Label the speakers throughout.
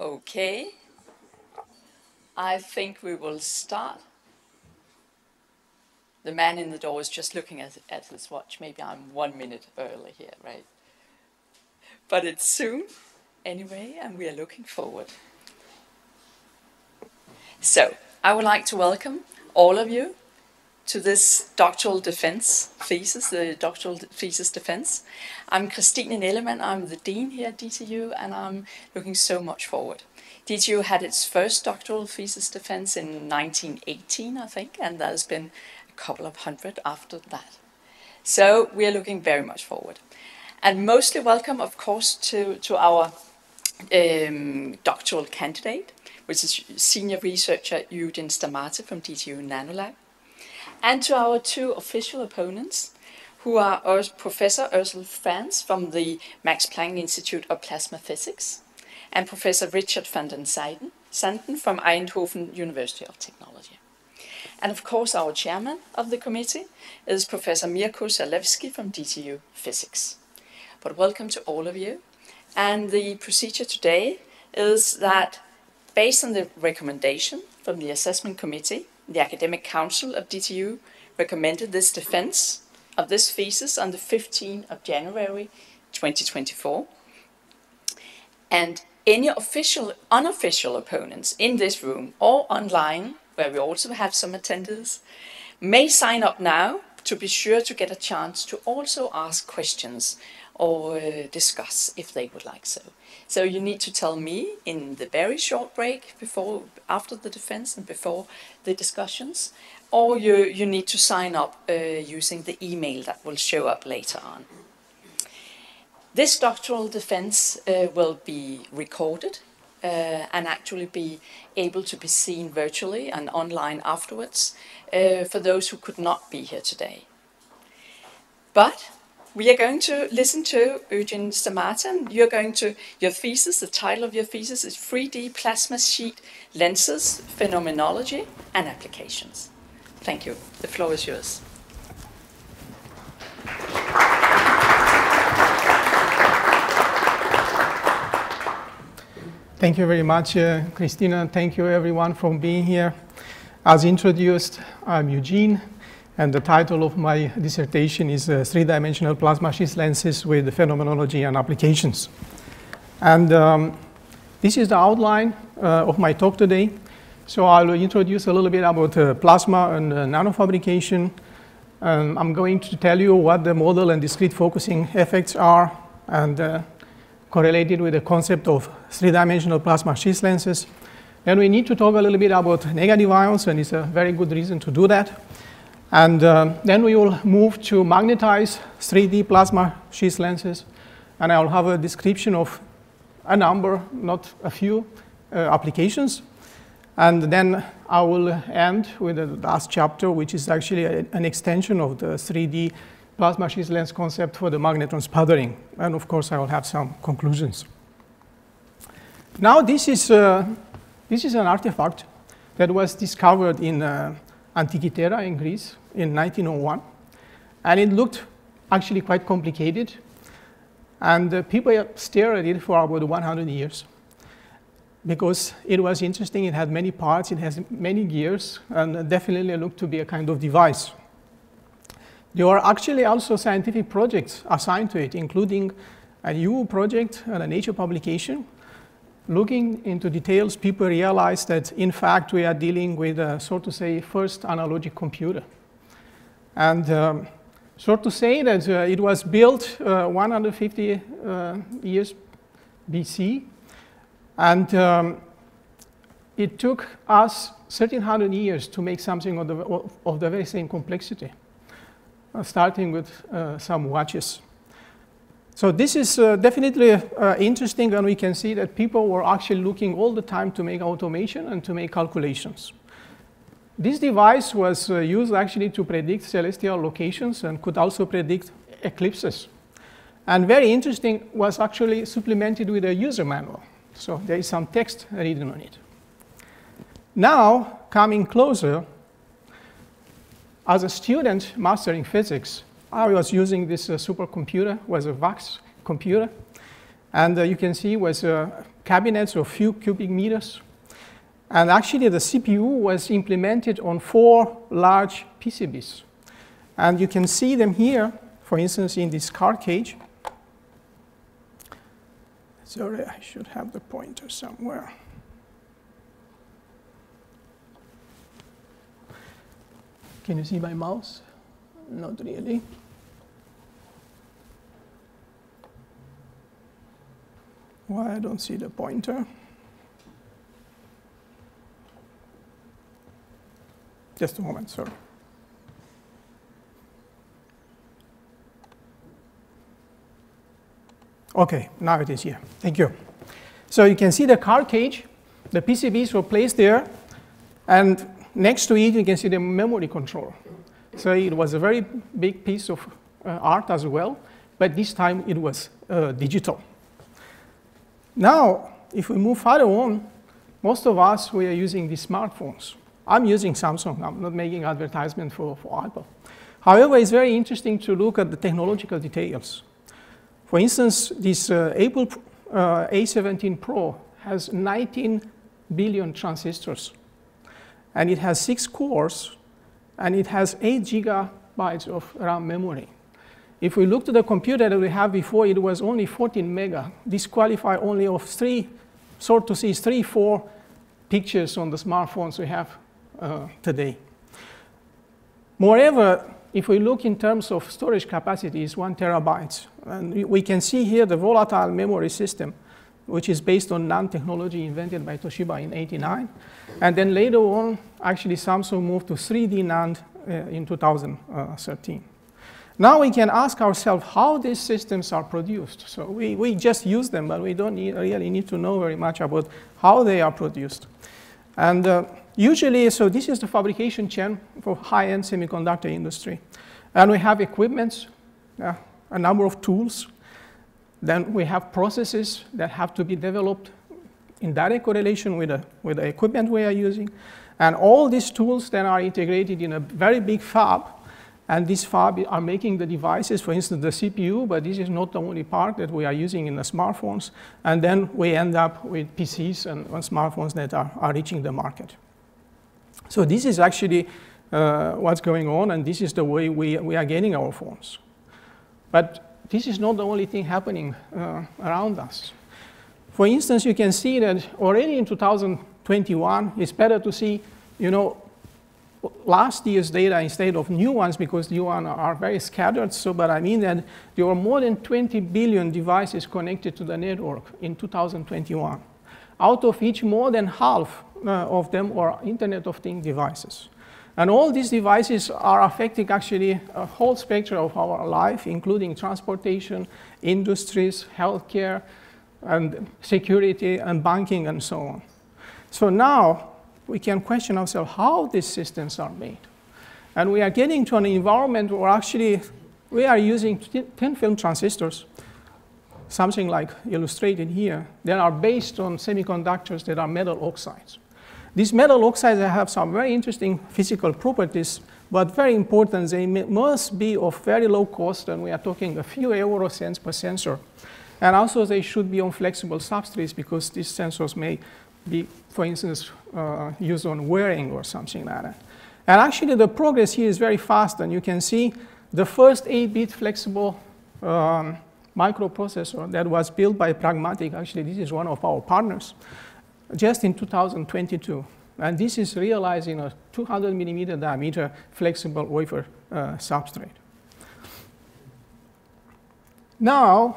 Speaker 1: Okay, I think we will start. The man in the door is just looking at his watch. Maybe I'm 1 minute early here, right? But it's soon anyway, and we are looking forward. So, I would like to welcome all of you to this doctoral defense thesis, the doctoral thesis defense. I'm Christine Ellemann, I'm the dean here at DTU, and I'm looking so much forward. DTU had its first doctoral thesis defense in 1918, I think, and there's been a couple of hundred after that. So we are looking very much forward. And mostly welcome, of course, to our doctoral candidate, which is senior researcher Eugen Stamate from DTU Nanolab, and to our two official opponents, who are Professor Ursula Franz from the Max Planck Institute of Plasma Physics, and Professor Richard van den Sanden from Eindhoven University of Technology. And of course, our chairman of the committee is Professor Mirko Zalewski from DTU Physics. But welcome to all of you. And the procedure today is that, based on the recommendation from the assessment committee, the Academic Council of DTU recommended this defense of this thesis on the 15th of January 2024. And any unofficial opponents in this room or online, where we also have some attendees, may sign up now to be sure to get a chance to also ask questions or discuss if they would like so. So you need to tell me in the very short break after the defense and before the discussions, or you need to sign up using the email that will show up later on. This doctoral defense will be recorded and actually be able to be seen virtually and online afterwards for those who could not be here today. But we are going to listen to Eugen Stamate, and your thesis, the title of your thesis is 3D Plasma-sheath-lenses, Phenomenology and Applications. Thank you. The floor is yours.
Speaker 2: Thank you very much, Christina. Thank you, everyone, for being here. As introduced, I'm Eugen, and the title of my dissertation is Three-Dimensional Plasma-sheath-lenses with Phenomenology and Applications. And this is the outline of my talk today. So I'll introduce a little bit about plasma and nanofabrication. I'm going to tell you what the model and discrete focusing effects are, and correlated with the concept of three-dimensional plasma-sheath-lenses. Then we need to talk a little bit about negative ions, and it's a very good reason to do that. And then we will move to magnetized 3D plasma-sheath-lenses, and I'll have a description of a number, not a few, applications. And then I will end with the last chapter, which is actually an extension of the 3D plasma-sheath lens concept for the magnetron sputtering. And of course, I will have some conclusions. Now, this is an artifact that was discovered in Antikythera in Greece in 1901. And it looked actually quite complicated. And people stared at it for about 100 years. Because it was interesting, it had many parts, it has many gears, and definitely looked to be a kind of device. There are actually also scientific projects assigned to it, including a new project and a Nature publication. Looking into details, people realized that, in fact, we are dealing with a, so to say, first analogic computer. And so to say that it was built 150 years BC, and it took us 1,300 years to make something of the very same complexity. Starting with some watches. So this is definitely interesting, and we can see that people were actually looking all the time to make automation and to make calculations. This device was used actually to predict celestial locations and could also predict eclipses. And very interesting, was actually supplemented with a user manual. So there is some text written on it. Now, coming closer, as a student mastering physics, I was using this supercomputer, was a VAX computer, And you can see it was cabinets of few cubic meters. And actually, the CPU was implemented on 4 large PCBs. And you can see them here, for instance, in this car cage. Sorry, I should have the pointer somewhere. Can you see my mouse? Not really. Why I don't see the pointer? Just a moment, sorry. Okay, now it is here. Thank you. So you can see the car cage. The PCBs were placed there. And next to it, you can see the memory controller. So it was a very big piece of art as well. But this time, it was digital. Now, if we move further on, most of us, we are using these smartphones. I'm using Samsung. I'm not making advertisement for Apple. However, it's very interesting to look at the technological details. For instance, this Apple A17 Pro has 19 billion transistors. And it has 6 cores. And it has 8 gigabytes of RAM memory. If we look to the computer that we have before, it was only 14 mega. This qualifies only of 3, 4 pictures on the smartphones we have today. Moreover, if we look in terms of storage capacity, it's 1 terabyte. And we can see here the volatile memory system, which is based on NAND technology invented by Toshiba in '89. And then later on, actually, Samsung moved to 3D NAND in 2013. Now we can ask ourselves how these systems are produced. So we just use them, but we don't really need to know very much about how they are produced. And usually, so this is the fabrication chain for high-end semiconductor industry. And we have equipments, a number of tools. Then we have processes that have to be developed in direct correlation with the equipment we are using. And all these tools then are integrated in a very big fab. And this fab are making the devices, for instance, the CPU, but this is not the only part that we are using in the smartphones. And then we end up with PCs and smartphones that are reaching the market. So this is actually what's going on, and this is the way we are getting our phones. But this is not the only thing happening around us. For instance, you can see that already in 2021, it's better to see, last year's data instead of new ones, because new ones are very scattered. So, but I mean that there were more than 20 billion devices connected to the network in 2021. Out of which, more than half of them are Internet of Things devices. And all these devices are affecting actually a whole spectrum of our life, including transportation, industries, healthcare, and security, and banking, and so on. So now, we can question ourselves how these systems are made. And we are getting to an environment where actually we are using thin film transistors, something like illustrated here, that are based on semiconductors that are metal oxides. These metal oxides have some very interesting physical properties, but very important, they must be of very low cost, and we are talking a few euro cents per sensor. And also they should be on flexible substrates, because these sensors may be, for instance, used on wearing or something like that. And actually, the progress here is very fast. And you can see the first 8-bit flexible microprocessor that was built by Pragmatic. Actually, this is one of our partners, just in 2022. And this is realizing a 200 millimeter diameter flexible wafer substrate. Now,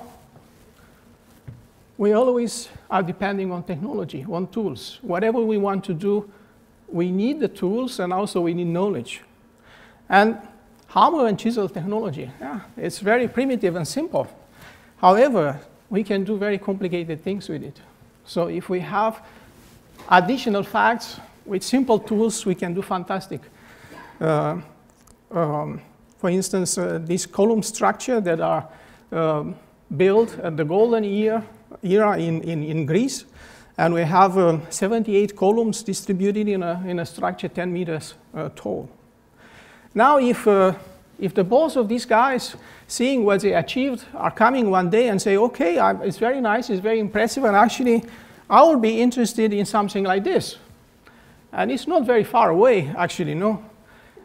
Speaker 2: we always are depending on technology, on tools. Whatever we want to do, we need the tools, and also we need knowledge. And hammer and chisel technology, it's very primitive and simple. However, we can do very complicated things with it. So if we have additional facts with simple tools, we can do fantastic. For instance, this column structure that are built at the golden era in Greece. And we have 78 columns distributed in a structure 10 meters tall. Now, if If the boss of these guys, seeing what they achieved, are coming one day and say, okay, it's very nice, it's very impressive, and actually I will be interested in something like this. And it's not very far away, actually, no?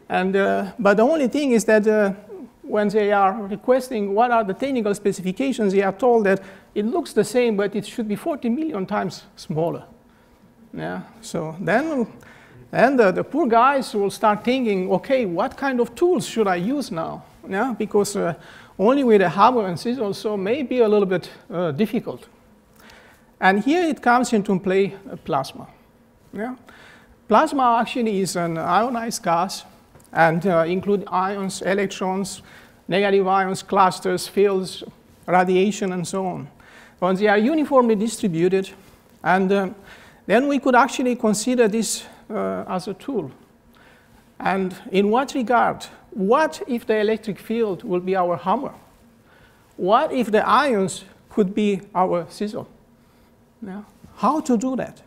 Speaker 2: And, but the only thing is that when they are requesting what are the technical specifications, they are told that it looks the same, but it should be 40 million times smaller. Yeah? So then the poor guys will start thinking, okay, what kind of tools should I use now? Yeah? Because only with a hammer and scissors so may be a little bit difficult. And here it comes into play plasma. Yeah? Plasma actually is an ionized gas and include ions, electrons, negative ions, clusters, fields, radiation, and so on. But they are uniformly distributed, and then we could actually consider this as a tool. And in what regard? What if the electric field will be our hammer? What if the ions could be our chisel? Yeah. How to do that?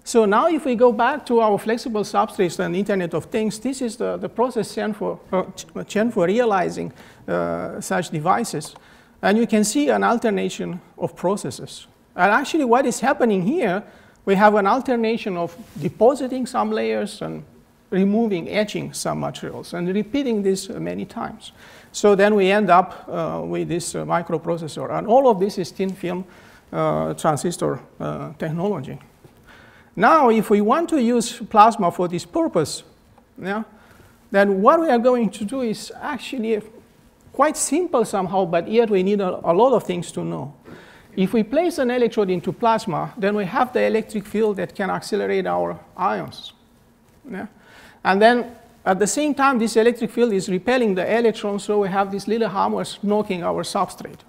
Speaker 2: So now if we go back to our flexible substrates and Internet of Things, this is the process chain for realizing such devices. And you can see an alternation of processes. And actually what is happening here, we have an alternation of depositing some layers and removing, etching some materials, and repeating this many times. So then we end up with this microprocessor. And all of this is thin film transistor technology. Now, if we want to use plasma for this purpose, yeah, then what we are going to do is actually quite simple somehow, but yet we need a lot of things to know. If we place an electrode into plasma, then we have the electric field that can accelerate our ions. Yeah? And then at the same time, this electric field is repelling the electrons, so we have these little hammers knocking our substrate.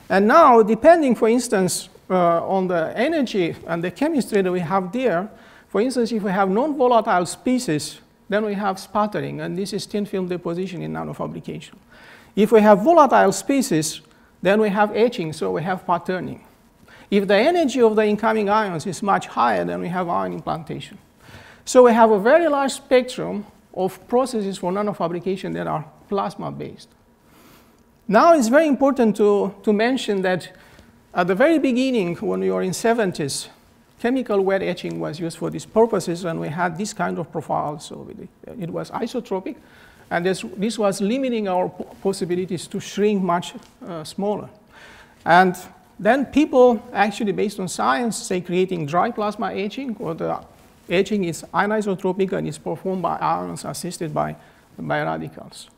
Speaker 2: And now, depending, for instance, on the energy and the chemistry that we have there, for instance, if we have non-volatile species, then we have sputtering, and this is thin film deposition in nanofabrication. If we have volatile species, then we have etching, so we have patterning. If the energy of the incoming ions is much higher, then we have ion implantation. So we have a very large spectrum of processes for nanofabrication that are plasma-based. Now it's very important to mention that at the very beginning, when we were in 70s, chemical wet etching was used for these purposes, and we had this kind of profile. So it was isotropic, and this was limiting our possibilities to shrink much smaller. And then people, actually based on science, say creating dry plasma etching, or the etching is anisotropic and is performed by ions assisted by radicals.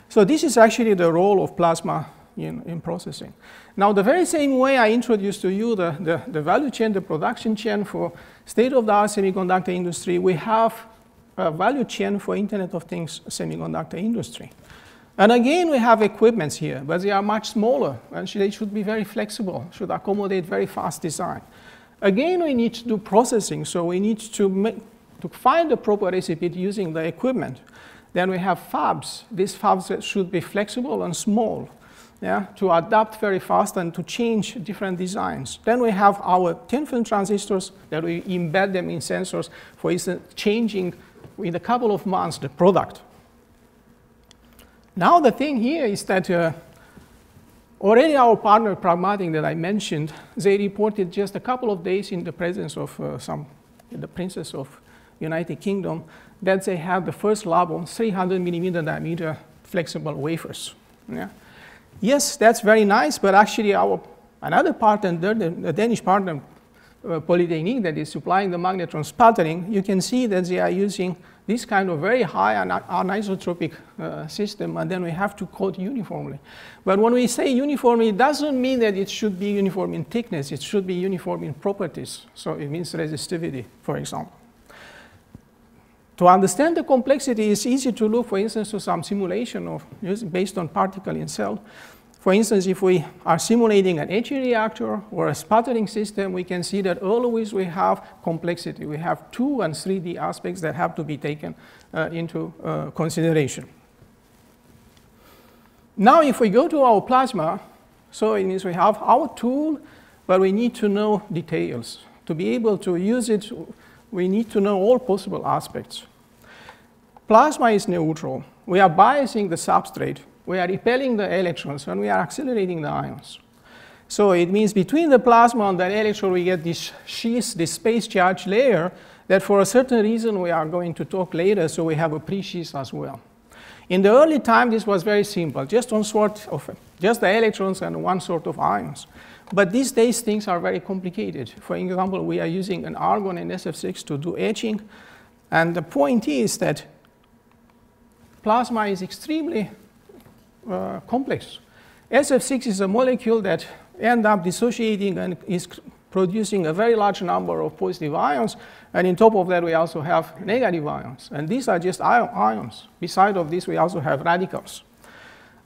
Speaker 2: So this is actually the role of plasma in processing. Now, the very same way I introduced to you the value chain, the production chain for state-of-the-art semiconductor industry, we have a value chain for Internet of Things semiconductor industry. And again, we have equipments here, but they are much smaller, and they should be very flexible, should accommodate very fast design. Again, we need to do processing, so we need to find the proper recipe using the equipment. Then we have fabs. These fabs should be flexible and small, yeah, to adapt very fast and to change different designs. Then we have our thin film transistors that we embed them in sensors, for instance, changing in a couple of months the product. Now the thing here is that already our partner Pragmatic that I mentioned, they reported just a couple of days in the presence of the Princess of United Kingdom, that they have the first lab on 300 millimeter diameter flexible wafers. Yeah. Yes, that's very nice, but actually another partner, the Danish partner, Polytechnique, that is supplying the magnetron sputtering, you can see that they are using this kind of very high anisotropic system, and then we have to coat uniformly. But when we say uniformly, it doesn't mean that it should be uniform in thickness, it should be uniform in properties. So it means resistivity, for example. To understand the complexity, it's easy to look, for instance, to some simulation based on particle in cell. For instance, if we are simulating an etching reactor or a sputtering system, we can see that always we have complexity. We have 2 and 3D aspects that have to be taken into consideration. Now, if we go to our plasma, so it means we have our tool, but we need to know details. To be able to use it, we need to know all possible aspects. Plasma is neutral. we are biasing the substrate, we are repelling the electrons, and we are accelerating the ions. So it means between the plasma and the electrode, we get this sheath, this space charge layer that for a certain reason we are going to talk later, so we have a pre-sheath as well. In the early time, this was very simple, just one sort of, just the electrons and one sort of ions. But these days, things are very complicated. For example, we are using an argon and SF6 to do etching. And the point is that plasma is extremely complex. SF6 is a molecule that ends up dissociating and is producing a very large number of positive ions. And on top of that, we also have negative ions. And these are just ions. Beside of this, we also have radicals.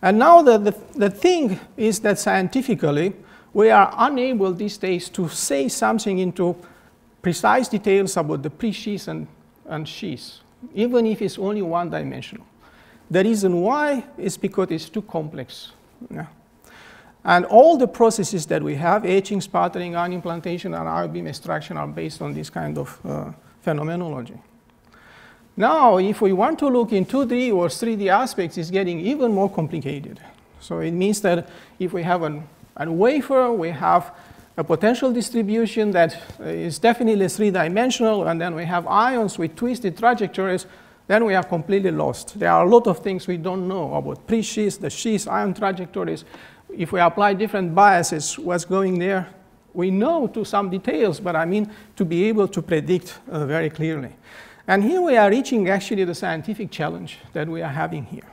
Speaker 2: And now the thing is that scientifically, we are unable these days to say something into precise details about the pre-sheath and sheath, even if it's only one-dimensional. The reason why is because it's too complex. Yeah. And all the processes that we have, etching, sputtering, ion implantation, and ion beam extraction, are based on this kind of phenomenology. Now, if we want to look in 2D or 3D aspects, it's getting even more complicated. So it means that if we have a wafer, we have a potential distribution that is definitely three-dimensional, and then we have ions with twisted trajectories, then we are completely lost. There are a lot of things we don't know about pre-sheath, the sheath, ion trajectories. If we apply different biases, what's going there, we know to some details, but I mean to be able to predict very clearly. And here we are reaching actually the scientific challenge that we are having here.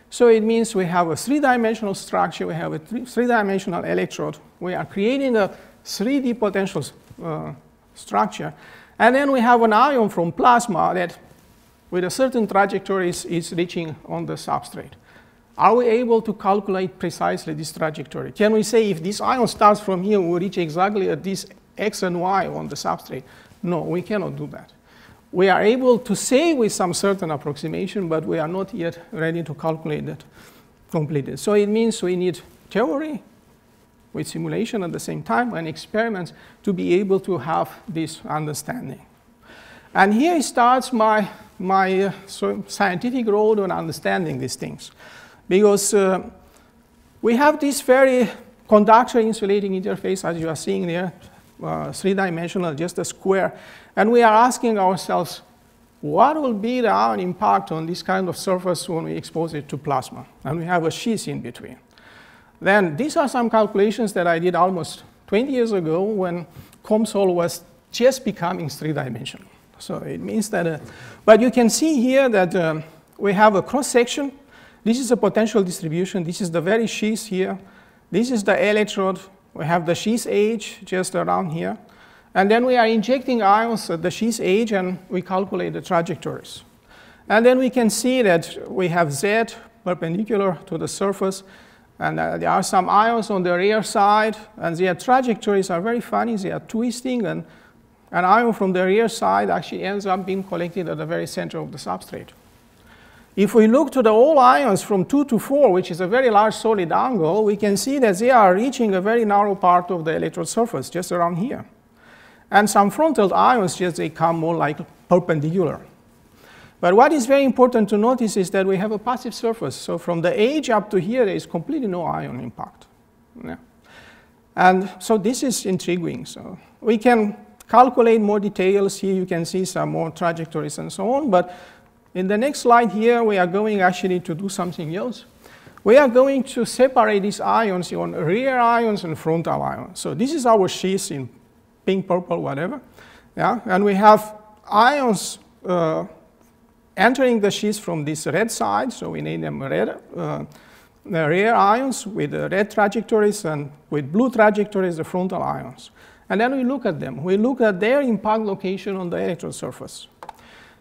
Speaker 2: So it means we have a three-dimensional structure, we have a three-dimensional electrode, we are creating a 3D potential structure, and then we have an ion from plasma that with a certain trajectory is reaching on the substrate. Are we able to calculate precisely this trajectory? Can we say if this ion starts from here, we reach exactly at this x and y on the substrate? No, we cannot do that. We are able to say with some certain approximation, but we are not yet ready to calculate that completely. So it means we need theory with simulation at the same time and experiments to be able to have this understanding. And here starts my scientific road on understanding these things. Because we have this very conductor insulating interface, as you are seeing there, three-dimensional, just a square. And we are asking ourselves, what will be the ion impact on this kind of surface when we expose it to plasma? And we have a sheath in between. Then these are some calculations that I did almost 20 years ago when COMSOL was just becoming three-dimensional. So it means that, but you can see here that we have a cross-section. This is a potential distribution. This is the very sheath here. This is the electrode. We have the sheath edge just around here. And then we are injecting ions at the sheath edge, and we calculate the trajectories. And then we can see that we have Z perpendicular to the surface, and there are some ions on the rear side, and their trajectories are very funny. They are twisting, and an ion from the rear side actually ends up being collected at the very center of the substrate. If we look to the all ions from 2 to 4, which is a very large solid angle, we can see that they are reaching a very narrow part of the electrode surface, just around here. And some frontal ions, just they come more like perpendicular. But what is very important to notice is that we have a passive surface. So from the edge up to here, there is completely no ion impact. Yeah. And so this is intriguing. So we can calculate more details. Here you can see some more trajectories and so on. But in the next slide here, we are going actually to do something else. We are going to separate these ions on rear ions and frontal ions. So this is our sheath in pink, purple, whatever. Yeah? And we have ions entering the sheath from this red side. So we name them red, rear ions with red trajectories, and with blue trajectories, the frontal ions. And then we look at them. We look at their impact location on the electrode surface.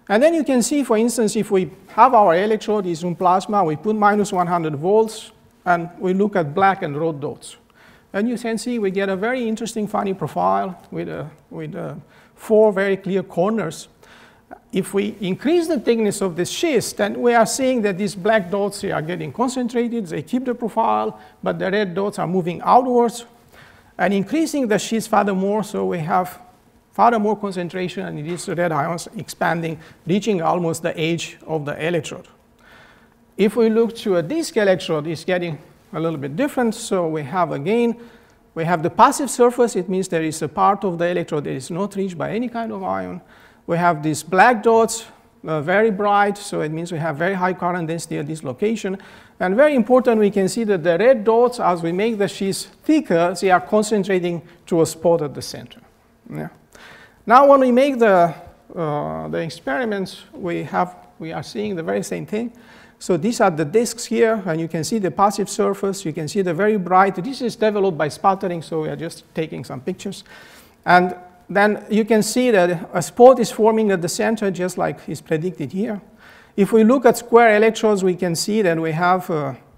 Speaker 2: And then you can see, for instance, if we have our electrode is in plasma, we put minus 100 volts, and we look at black and red dots. And you can see we get a very interesting, funny profile with 4 very clear corners. If we increase the thickness of this sheath, then we are seeing that these black dots here are getting concentrated. They keep the profile, but the red dots are moving outwards. And increasing the sheath furthermore, so we have furthermore concentration, and these red ions expanding, reaching almost the edge of the electrode. if we look to a disk electrode, it's getting a little bit different. So we have, again, we have the passive surface. It means there is a part of the electrode that is not reached by any kind of ion. We have these black dots, very bright, so it means we have very high current density at this location. And very important, we can see that the red dots, as we make the sheaths thicker, they are concentrating to a spot at the center. Yeah. Now, when we make the experiments, we are seeing the very same thing. So these are the disks here, and you can see the passive surface. You can see the very bright. This is developed by sputtering, so we are just taking some pictures. And then you can see that a spot is forming at the center, just like is predicted here. If we look at square electrodes, we can see that we have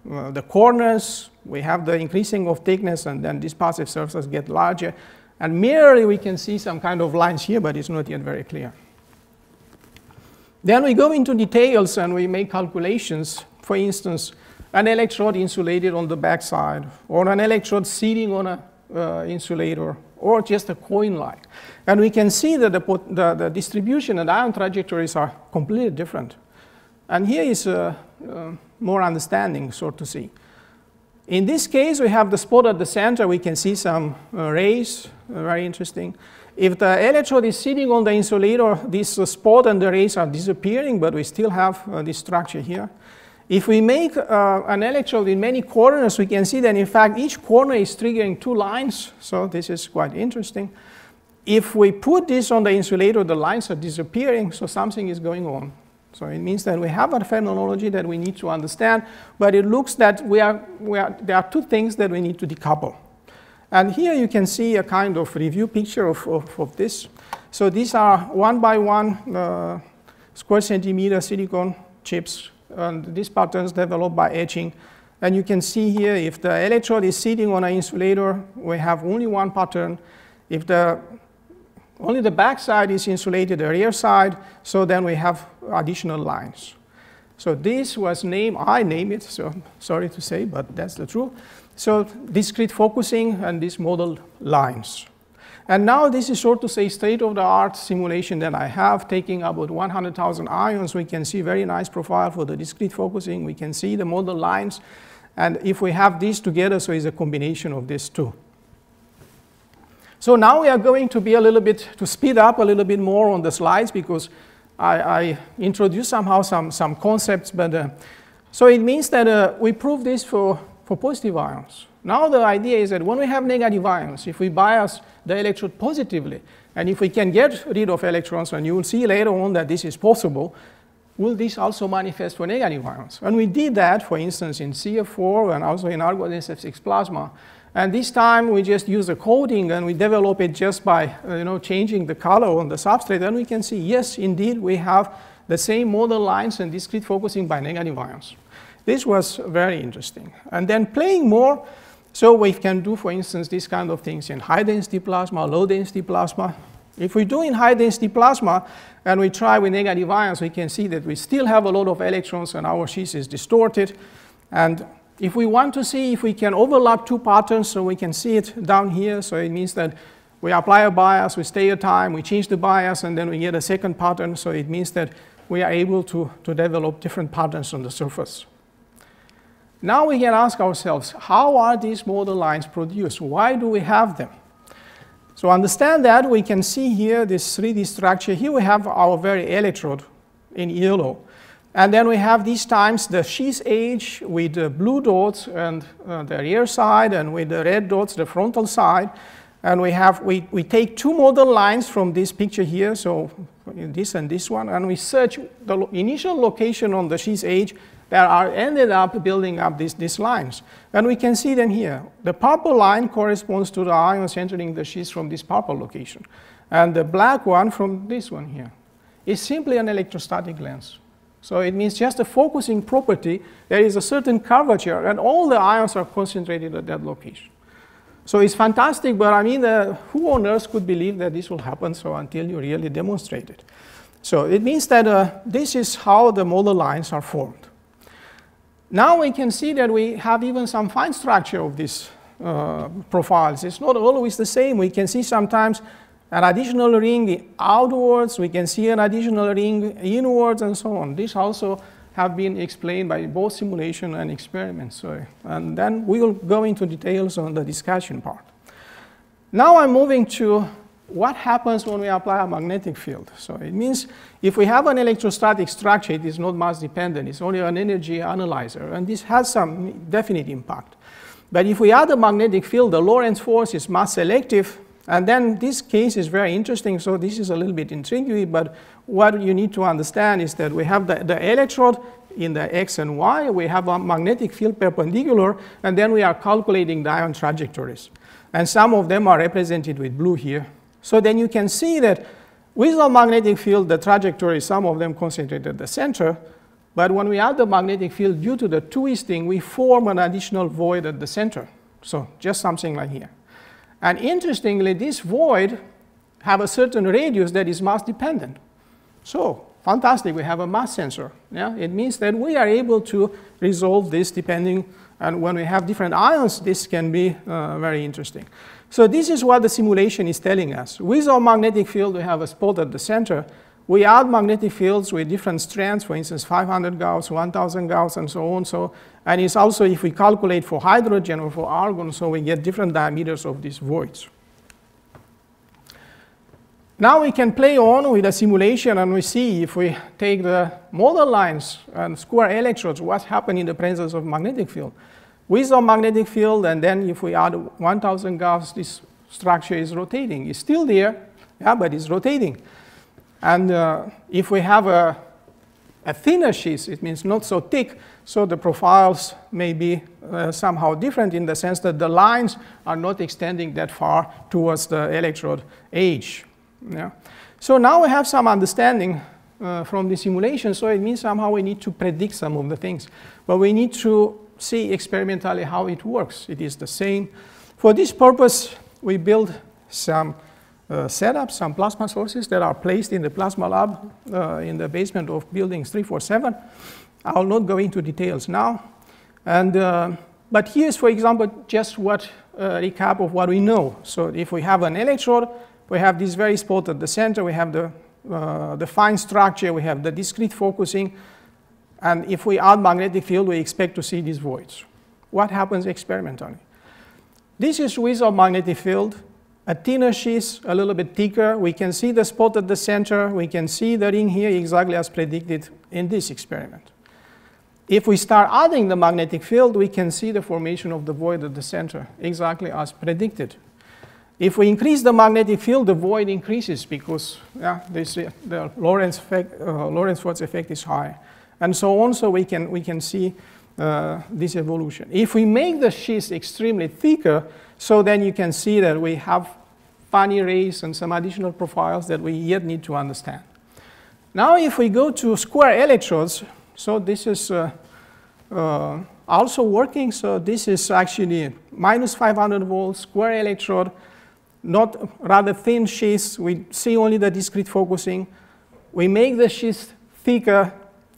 Speaker 2: the corners, we have the increasing of thickness, and then these passive surfaces get larger. And merely we can see some kind of lines here, but it's not yet very clear. Then we go into details and we make calculations. For instance, an electrode insulated on the backside, or an electrode sitting on an insulator, or just a coin-like. And we can see that the distribution and ion trajectories are completely different. And here is more understanding, so to see. In this case, we have the spot at the center. We can see some rays, very interesting. If the electrode is sitting on the insulator, this spot and the rays are disappearing, but we still have this structure here. If we make an electrode in many corners, we can see that, in fact, each corner is triggering two lines. So this is quite interesting. If we put this on the insulator, the lines are disappearing, so something is going on. So it means that we have a phenomenology that we need to understand, but it looks that there are two things that we need to decouple. And here you can see a kind of review picture of this. So these are 1 by 1 square centimeter silicon chips, and these patterns developed by etching. And you can see here, if the electrode is sitting on an insulator, we have only one pattern. If only the back side is insulated, the rear side, so then we have additional lines. So this was named, I named it, so sorry to say, but that's the truth. So discrete focusing and these model lines. And now this is, so to say, state-of-the-art simulation that I have, taking about 100,000 ions. We can see very nice profile for the discrete focusing. We can see the model lines. And if we have these together, so it's a combination of these two. So now we are going to be to speed up a little bit more on the slides, because I introduced somehow some concepts. But so it means that we prove this for positive ions. Now the idea is that when we have negative ions, if we bias the electrode positively, and if we can get rid of electrons, and you will see later on that this is possible, will this also manifest for negative ions? And we did that, for instance, in CF4 and also in argon SF6 plasma. And this time we just use a coating, and we develop it just by changing the color on the substrate. And we can see, yes, indeed, we have the same model lines and discrete focusing by negative ions. This was very interesting. And then playing more, so we can do, for instance, these kind of things in high-density plasma, low-density plasma. If we do in high-density plasma, and we try with negative ions, we can see that we still have a lot of electrons, and our sheath is distorted. And if we want to see if we can overlap two patterns, so we can see it down here, so it means that we apply a bias, we stay a time, we change the bias, and then we get a second pattern. So it means that we are able to develop different patterns on the surface. Now we can ask ourselves, how are these model lines produced? Why do we have them? So understand that, we can see here this 3D structure. Here we have our very electrode in yellow. And then we have these times the sheath edge with the blue dots and the rear side, and with the red dots the frontal side. And we take two model lines from this picture here, so this and this one, and we search the initial location on the sheath edge that are ended up building up these lines. And we can see them here. The purple line corresponds to the ions entering the sheath from this purple location. And the black one from this one here is simply an electrostatic lens. So it means just a focusing property. There is a certain curvature, and all the ions are concentrated at that location. So it's fantastic, but I mean, who on earth could believe that this will happen so until you really demonstrate it? So it means that this is how the model lines are formed. Now we can see that we have even some fine structure of these profiles. It's not always the same. We can see sometimes an additional ring outwards. We can see an additional ring inwards, and so on. This also have been explained by both simulation and experiments. So, and then we will go into details on the discussion part. Now I'm moving to what happens when we apply a magnetic field. So it means if we have an electrostatic structure, it is not mass dependent, it's only an energy analyzer, and this has some definite impact. But if we add a magnetic field, the Lorentz force is mass selective, and then this case is very interesting, so this is a little bit intriguing, but what you need to understand is that we have the electrode in the x and y, we have a magnetic field perpendicular, and then we are calculating the ion trajectories. And some of them are represented with blue here. So then you can see that with the magnetic field, the trajectory, some of them concentrated at the center, but when we add the magnetic field, due to the twisting, we form an additional void at the center. So just something like here. And interestingly, this void have a certain radius that is mass dependent. So fantastic, we have a mass sensor. Yeah? It means that we are able to resolve this depending, and when we have different ions, this can be very interesting. So this is what the simulation is telling us. With our magnetic field, we have a spot at the center. We add magnetic fields with different strengths, for instance, 500 Gauss, 1000 Gauss, and so on. So, and it's also if we calculate for hydrogen or for argon, so we get different diameters of these voids. Now we can play on with a simulation, and we see if we take the model lines and square electrodes, what happens in the presence of magnetic field. With a magnetic field, and then if we add 1000 Gauss, this structure is rotating. It's still there, yeah, but it's rotating. And if we have a thinner sheath, it means not so thick, so the profiles may be somehow different in the sense that the lines are not extending that far towards the electrode edge. Yeah. So now we have some understanding from the simulation, so it means somehow we need to predict some of the things. But we need to see experimentally how it works. It is the same. For this purpose, we build some setups, some plasma sources that are placed in the plasma lab in the basement of buildings 347. I will not go into details now. And, but here's, for example, just what recap of what we know. So if we have an electrode, we have this very spot at the center, we have the fine structure, we have the discrete focusing, and if we add magnetic field, we expect to see these voids. What happens experimentally? This is with our magnetic field, a thinner sheath, a little bit thicker. We can see the spot at the center. We can see the ring here exactly as predicted in this experiment. If we start adding the magnetic field, we can see the formation of the void at the center, exactly as predicted. If we increase the magnetic field, the void increases because the Lorentz force effect is high. And so on, so we can see this evolution. If we make the sheath extremely thicker, so then you can see that we have funny rays and some additional profiles that we yet need to understand. Now if we go to square electrodes, so this is also working. So this is actually minus 500 volts square electrode, not rather thin sheath. We see only the discrete focusing. We make the sheath thicker,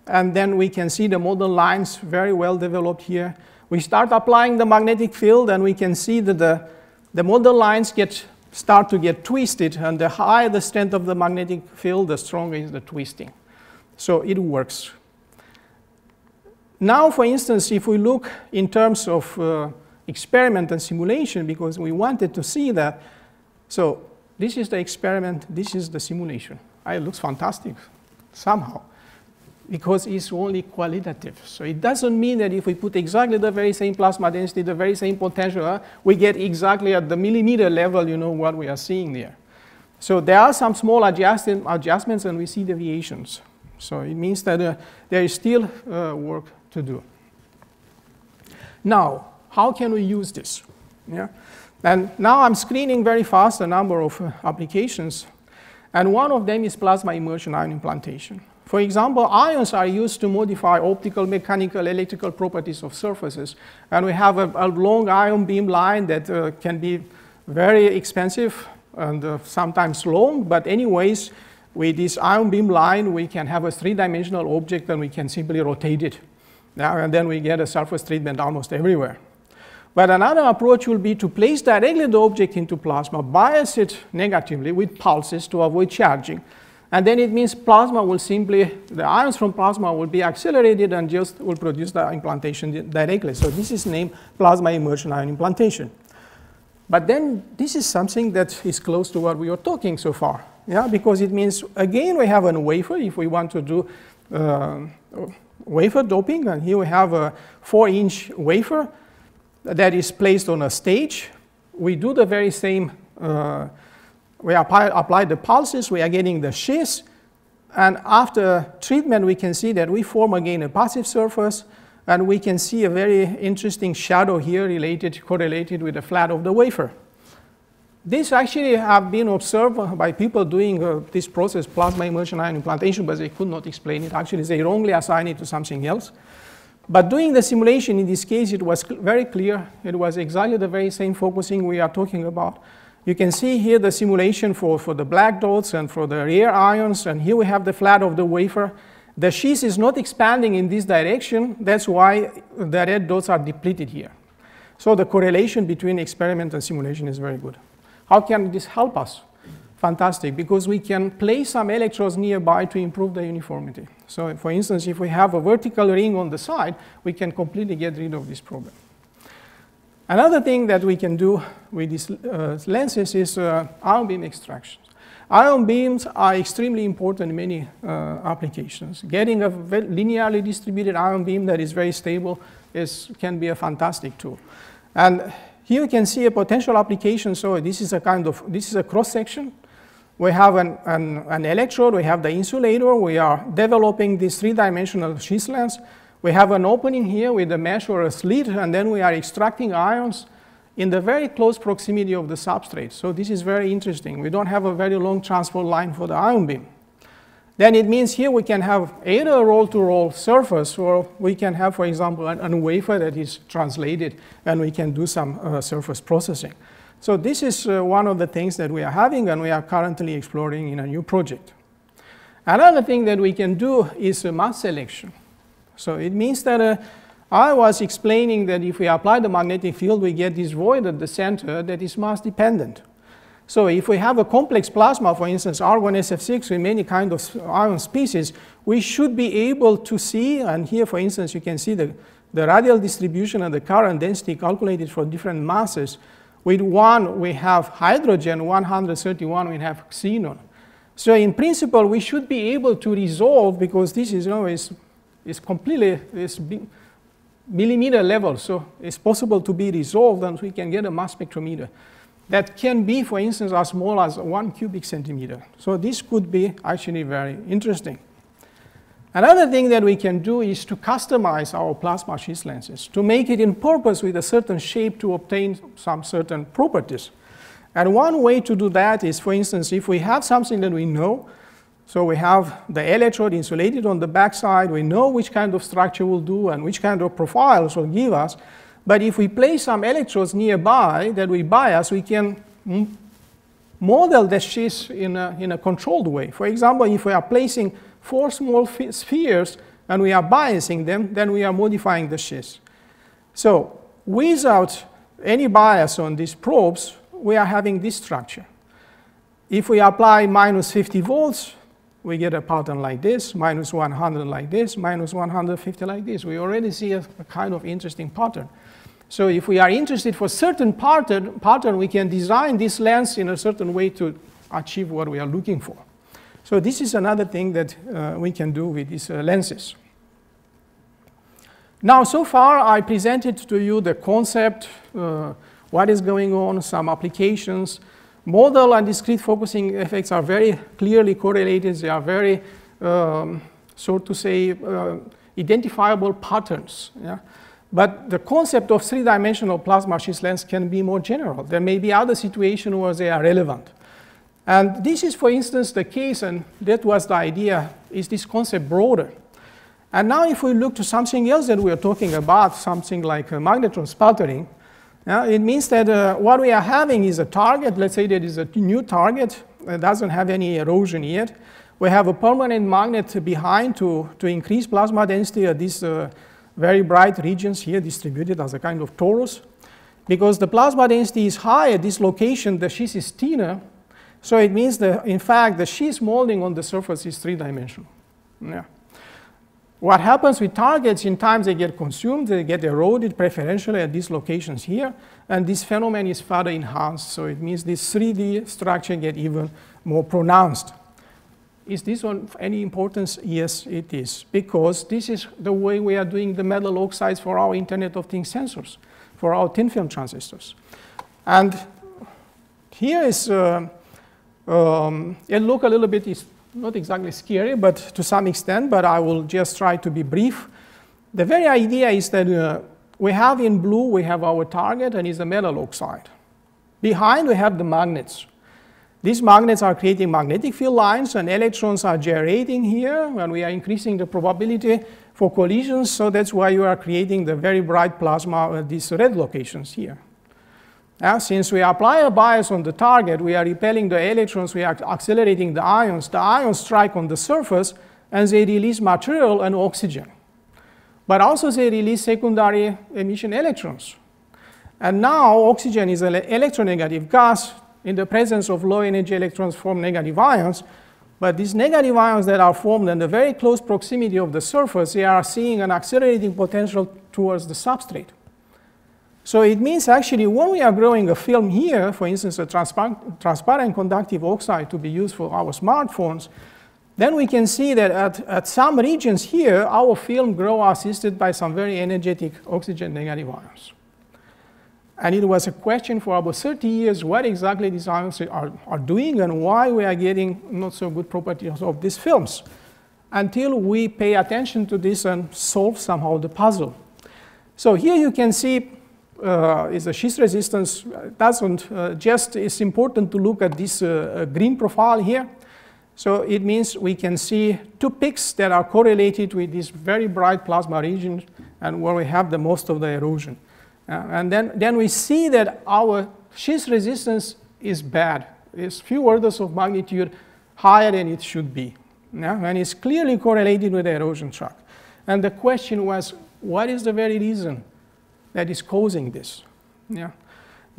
Speaker 2: and then we can see the model lines very well developed here. We start applying the magnetic field, and we can see that the model lines start to get twisted, and the higher the strength of the magnetic field, the stronger is the twisting. So it works. Now, for instance, if we look in terms of experiment and simulation, because we wanted to see that, so this is the experiment, this is the simulation. It looks fantastic, somehow, because it's only qualitative. So it doesn't mean that if we put exactly the very same plasma density, the very same potential, we get exactly at the millimeter level, you know, what we are seeing there. So there are some small adjustments, and we see deviations. So it means that there is still work to do. Now, how can we use this? Yeah? And now I'm screening very fast a number of applications, and one of them is plasma immersion ion implantation. For example, ions are used to modify optical, mechanical, electrical properties of surfaces. And we have a long ion beam line that can be very expensive and sometimes long. But anyways, with this ion beam line, we can have a three-dimensional object, and we can simply rotate it. And then we get a surface treatment almost everywhere. But another approach will be to place directly the object into plasma, bias it negatively with pulses to avoid charging, And then it means plasma will simply, the ions from plasma will be accelerated and just will produce the implantation directly. So this is named plasma immersion ion implantation. But then this is something that is close to what we are talking so far. Yeah, because it means, again, we have a wafer if we want to do wafer doping. And here we have a 4-inch wafer that is placed on a stage. We do the very same, we apply the pulses, we are getting the sheaths. And after treatment, we can see that we form again a passive surface. And we can see a very interesting shadow here correlated with the flat of the wafer. This actually have been observed by people doing this process, plasma immersion ion implantation, but they could not explain it. Actually, they wrongly assigned it to something else. But doing the simulation in this case, it was very clear. It was exactly the very same focusing we are talking about. You can see here the simulation for the black dots and for the rare ions, and here we have the flat of the wafer. The sheath is not expanding in this direction. That's why the red dots are depleted here. So the correlation between experiment and simulation is very good. How can this help us? Fantastic, because we can place some electrodes nearby to improve the uniformity. So for instance, if we have a vertical ring on the side, we can completely get rid of this problem. Another thing that we can do with these lenses is ion beam extraction. Ion beams are extremely important in many applications. Getting a linearly distributed ion beam that is very stable can be a fantastic tool. And here you can see a potential application. So this is a cross section. We have an electrode, we have the insulator, we are developing this 3-dimensional sheath lens. We have an opening here with a mesh or a slit, and then we are extracting ions in the very close proximity of the substrate. So this is very interesting. We don't have a very long transport line for the ion beam. Then it means here we can have either a roll-to-roll surface, or we can have, for example, a wafer that is translated, and we can do some surface processing. So this is one of the things that we are having, and we are currently exploring in a new project. Another thing that we can do is mass selection. So it means that I was explaining that if we apply the magnetic field, we get this void at the center that is mass dependent. So if we have a complex plasma, for instance, argon SF6 with many kinds of ion species, we should be able to see, and here, for instance, you can see the radial distribution and the current density calculated for different masses. With one, we have hydrogen, 131, we have xenon. So in principle, we should be able to resolve, because this is, is completely millimeter level, so it's possible to be resolved, and we can get a mass spectrometer that can be, for instance, as small as 1 cubic centimeter. So this could be actually very interesting. Another thing that we can do is to customize our plasma sheath lenses, to make it in purpose with a certain shape to obtain some certain properties. And one way to do that is, for instance, if we have something that we know, so we have the electrode insulated on the backside, we know which kind of structure will do and which kind of profiles will give us. But if we place some electrodes nearby that we bias, we can model the sheath in a controlled way. For example, if we are placing 4 small spheres and we are biasing them, then we are modifying the sheath. So without any bias on these probes, we are having this structure. If we apply minus 50 volts, we get a pattern like this, minus 100 like this, minus 150 like this. We already see a kind of interesting pattern. So if we are interested for certain pattern, we can design this lens in a certain way to achieve what we are looking for. So this is another thing that we can do with these lenses. Now, so far, I presented to you the concept, what is going on, some applications. Model and discrete focusing effects are very clearly correlated. They are very, so to say, identifiable patterns. Yeah? But the concept of 3-dimensional plasma sheath lens can be more general. There may be other situations where they are relevant. And this is, for instance, the case, and that was the idea, is this concept broader. And now if we look to something else that we are talking about, something like magnetron sputtering, it means that what we are having is a target. Let's say there is a new target that doesn't have any erosion yet. We have a permanent magnet behind to increase plasma density at these very bright regions here distributed as a kind of torus. Because the plasma density is high at this location, the sheath is thinner. So it means that, in fact, the sheath molding on the surface is three-dimensional. Yeah. What happens with targets, in times they get consumed, they get eroded preferentially at these locations here, and this phenomenon is further enhanced. So it means this 3D structure get even more pronounced. Is this one of any importance? Yes, it is, because this is the way we are doing the metal oxides for our Internet of Things sensors, for our thin film transistors. And here is, it look a little bit, it's not exactly scary, but to some extent, but I will just try to be brief. The very idea is that we have in blue, we have our target, and it's the metal oxide. Behind, we have the magnets. These magnets are creating magnetic field lines, and electrons are gyrating here, and we are increasing the probability for collisions, so that's why you are creating the very bright plasma at these red locations here. Since we apply a bias on the target, we are repelling the electrons, we are accelerating the ions strike on the surface, and they release material and oxygen. But also they release secondary emission electrons. And now oxygen is an electronegative gas. In the presence of low energy electrons form negative ions, but these negative ions that are formed in the very close proximity of the surface, they are seeing an accelerating potential towards the substrate. So it means actually when we are growing a film here, for instance, a transparent conductive oxide to be used for our smartphones, then we can see that at some regions here, our film grow assisted by some very energetic oxygen negative ions. And it was a question for about 30 years what exactly these ions are doing and why we are getting not so good properties of these films, until we pay attention to this and solve somehow the puzzle. So here you can see is the sheath resistance doesn't just, it's important to look at this green profile here. So it means we can see two peaks that are correlated with this very bright plasma region and where we have the most of the erosion. And then we see that our sheath resistance is bad. It's few orders of magnitude higher than it should be. And it's clearly correlated with the erosion shock. And the question was, what is the very reason that is causing this?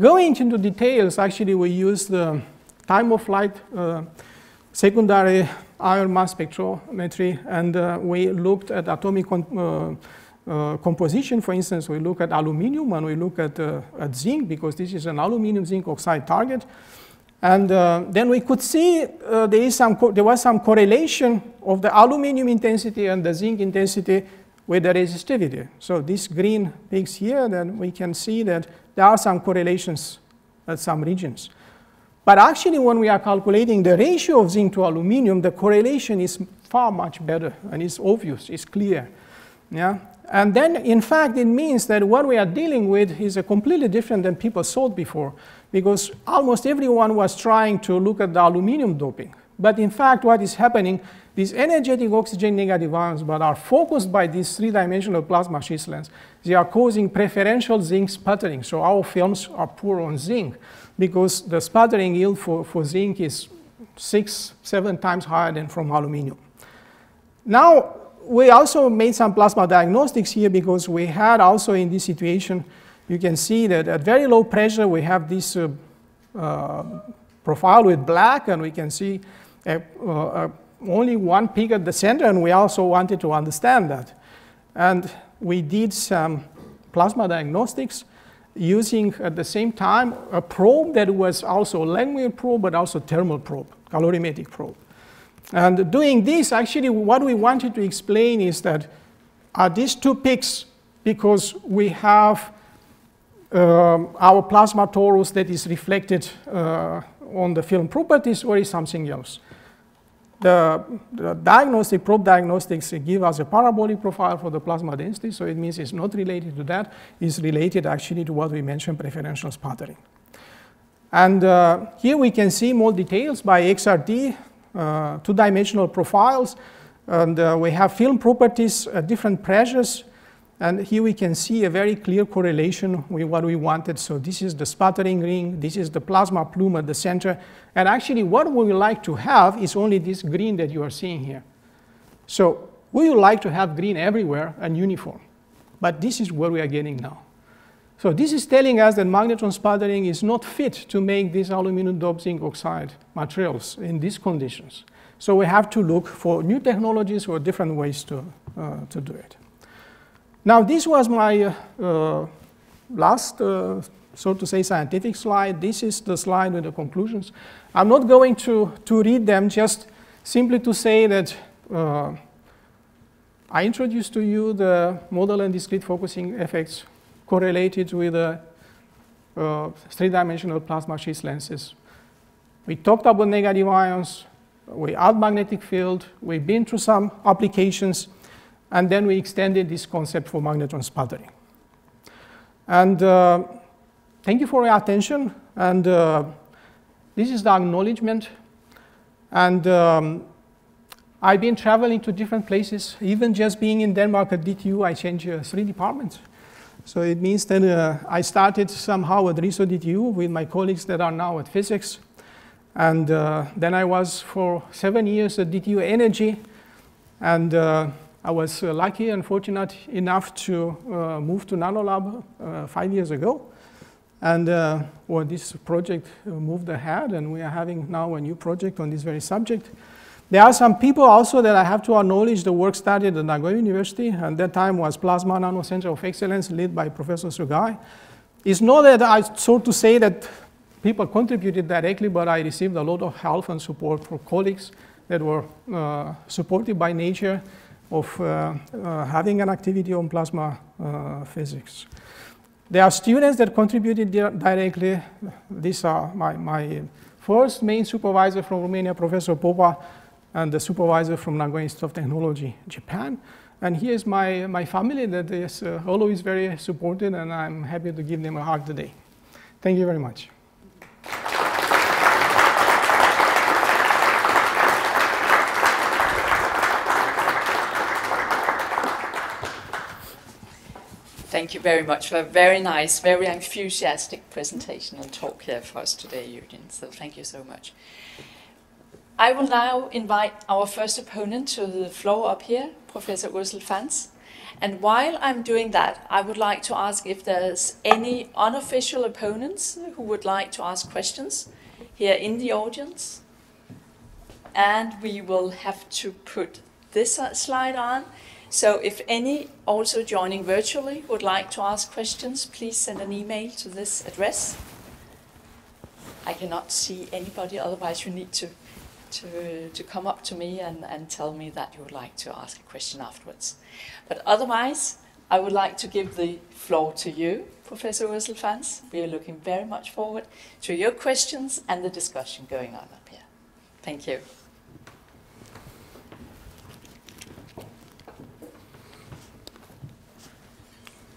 Speaker 2: Going into details, actually we used the time of flight secondary ion mass spectrometry, and we looked at atomic composition. For instance, we look at aluminum and we look at zinc, because this is an aluminum zinc oxide target. And then we could see there was some correlation of the aluminum intensity and the zinc intensity with the resistivity. So these green peaks here, then we can see that there are some correlations at some regions. But actually, when we are calculating the ratio of zinc to aluminum, the correlation is far much better, and it's obvious, it's clear. And then, in fact, it means that what we are dealing with is a completely different than people thought before, because almost everyone was trying to look at the aluminum doping. But in fact, what is happening, these energetic oxygen negative ions, but are focused by this three-dimensional plasma sheath lens, they are causing preferential zinc sputtering. So our films are poor on zinc, because the sputtering yield for zinc is 6-7 times higher than from aluminum. Now, we also made some plasma diagnostics here, because we had also in this situation, you can see that at very low pressure, we have this profile with black, and we can see only one peak at the center, and we also wanted to understand that. And we did some plasma diagnostics using, at the same time, a probe that was also a Langmuir probe, but also thermal probe, calorimetric probe. And doing this, actually, what we wanted to explain is that are these two peaks because we have our plasma torus that is reflected on the film properties, or is something else? The probe diagnostics give us a parabolic profile for the plasma density, so it means it's not related to that. It's related actually to what we mentioned, preferential sputtering. And here we can see more details by XRD, two-dimensional profiles, and we have film properties at different pressures. And here we can see a very clear correlation with what we wanted. So this is the sputtering ring, this is the plasma plume at the center. And actually what we would like to have is only this green that you are seeing here. So we would like to have green everywhere and uniform. But this is what we are getting now. So this is telling us that magnetron sputtering is not fit to make these aluminum doped zinc oxide materials in these conditions. So we have to look for new technologies or different ways to do it. Now this was my last, so to say, scientific slide. This is the slide with the conclusions. I'm not going to read them, just simply to say that I introduced to you the model and discrete focusing effects correlated with the three-dimensional plasma sheath lenses. We talked about negative ions, we add magnetic field, we've been through some applications, and then we extended this concept for magnetron sputtering. And thank you for your attention, and this is the acknowledgement. And I've been traveling to different places. Even just being in Denmark at DTU, I changed 3 departments. So it means that I started somehow at RISO DTU with my colleagues that are now at physics. And then I was for 7 years at DTU Energy. And I was lucky and fortunate enough to move to Nanolab 5 years ago. And well, this project moved ahead, and we are having now a new project on this very subject. There are some people also that I have to acknowledge the work started at Nagoya University, and that time was Plasma Nano Center of Excellence, led by Professor Sugai. It's not that I, so to say, that people contributed directly, but I received a lot of help and support from colleagues that were supported by nature of having an activity on plasma physics. There are students that contributed directly. These are my first main supervisor from Romania, Professor Popa, and the supervisor from Nagoya Institute of Technology, Japan. And here's my family that is always very supportive, and I'm happy to give them a hug today. Thank you very much.
Speaker 1: Thank you very much for a very nice, very enthusiastic presentation and talk here for us today, Eugen. So thank you so much. I will now invite our first opponent to the floor up here, Professor Ursel Fans. And while I'm doing that, I would like to ask if there's any unofficial opponents who would like to ask questions here in the audience. And we will have to put this slide on. So if any also joining virtually would like to ask questions, please send an email to this address. I cannot see anybody, otherwise you need to come up to me and tell me that you would like to ask a question afterwards. But otherwise, I would like to give the floor to you, Professor Ursel Fans. We are looking very much forward to your questions and the discussion going on up here. Thank you.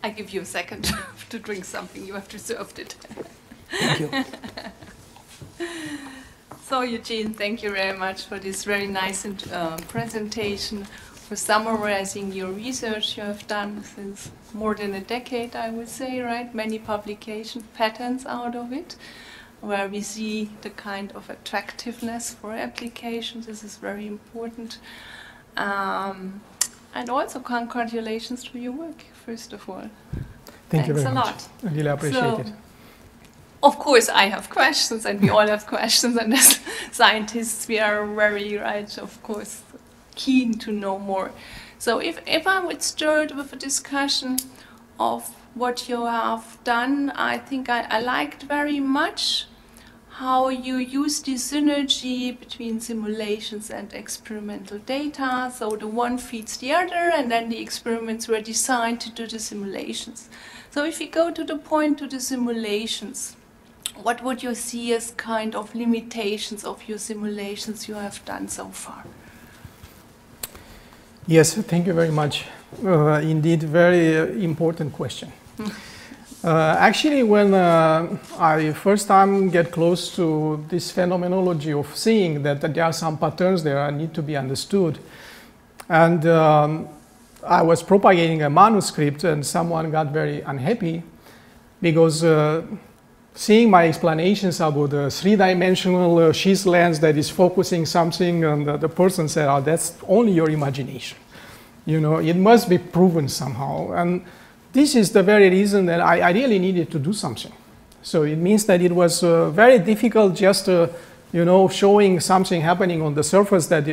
Speaker 3: I give you a second to drink something. You have reserved it.
Speaker 2: Thank you.
Speaker 3: So, Eugen, thank you very much for this very nice presentation, for summarizing your research you have done since more than a decade, I would say, right? Many publication patents out of it, where we see the kind of attractiveness for applications. This is very important. And also congratulations to your work, first of all.
Speaker 2: Thank you very much.
Speaker 3: Thanks a lot.
Speaker 2: I really appreciate it.
Speaker 3: Of course, I have questions, and we all have questions, and as scientists, we are very, of course, keen to know more. So if I would start with a discussion of what you have done, I think I liked very much how you use the synergy between simulations and experimental data. So the one feeds the other, and then the experiments were designed to do the simulations. So if you go to the point to the simulations, what would you see as kind of limitations of your simulations you have done so far?
Speaker 2: Yes, thank you very much. Indeed, very important question. Actually, when I first time get close to this phenomenology of seeing that there are some patterns there that need to be understood, and I was propagating a manuscript, and someone got very unhappy because seeing my explanations about the three-dimensional sheath lens that is focusing something, and the person said, "Oh, that's only your imagination. You know, it must be proven somehow." And this is the very reason that I really needed to do something. So it means that it was very difficult just you know, showing something happening on the surface that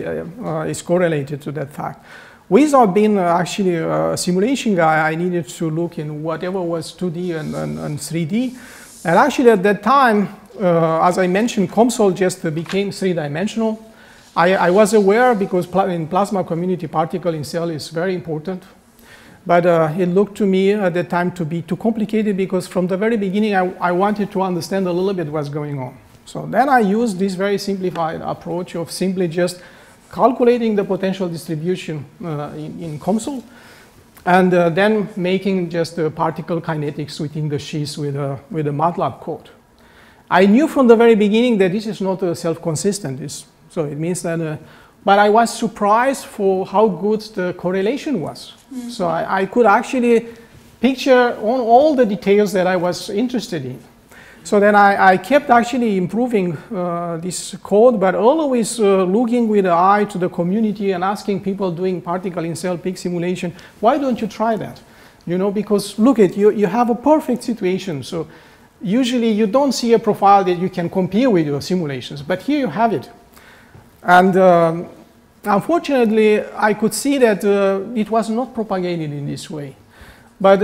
Speaker 2: is correlated to that fact. Without being actually a simulation guy, I needed to look in whatever was 2D and 3D. And actually at that time, as I mentioned, COMSOL just became three-dimensional. I was aware because in plasma community particle in cell is very important. But it looked to me at the time to be too complicated because from the very beginning I wanted to understand a little bit what's going on. So then I used this very simplified approach of simply just calculating the potential distribution in COMSOL and then making just the particle kinetics within the sheath with a MATLAB code. I knew from the very beginning that this is not self-consistent. So it means that, but I was surprised for how good the correlation was. Mm-hmm. So I could actually picture on all the details that I was interested in. So then I kept actually improving this code, but always looking with the eye to the community and asking people doing particle in cell peak simulation, why don't you try that? You know, because look at you have a perfect situation. So usually you don't see a profile that you can compare with your simulations, but here you have it. And unfortunately, I could see that it was not propagated in this way. But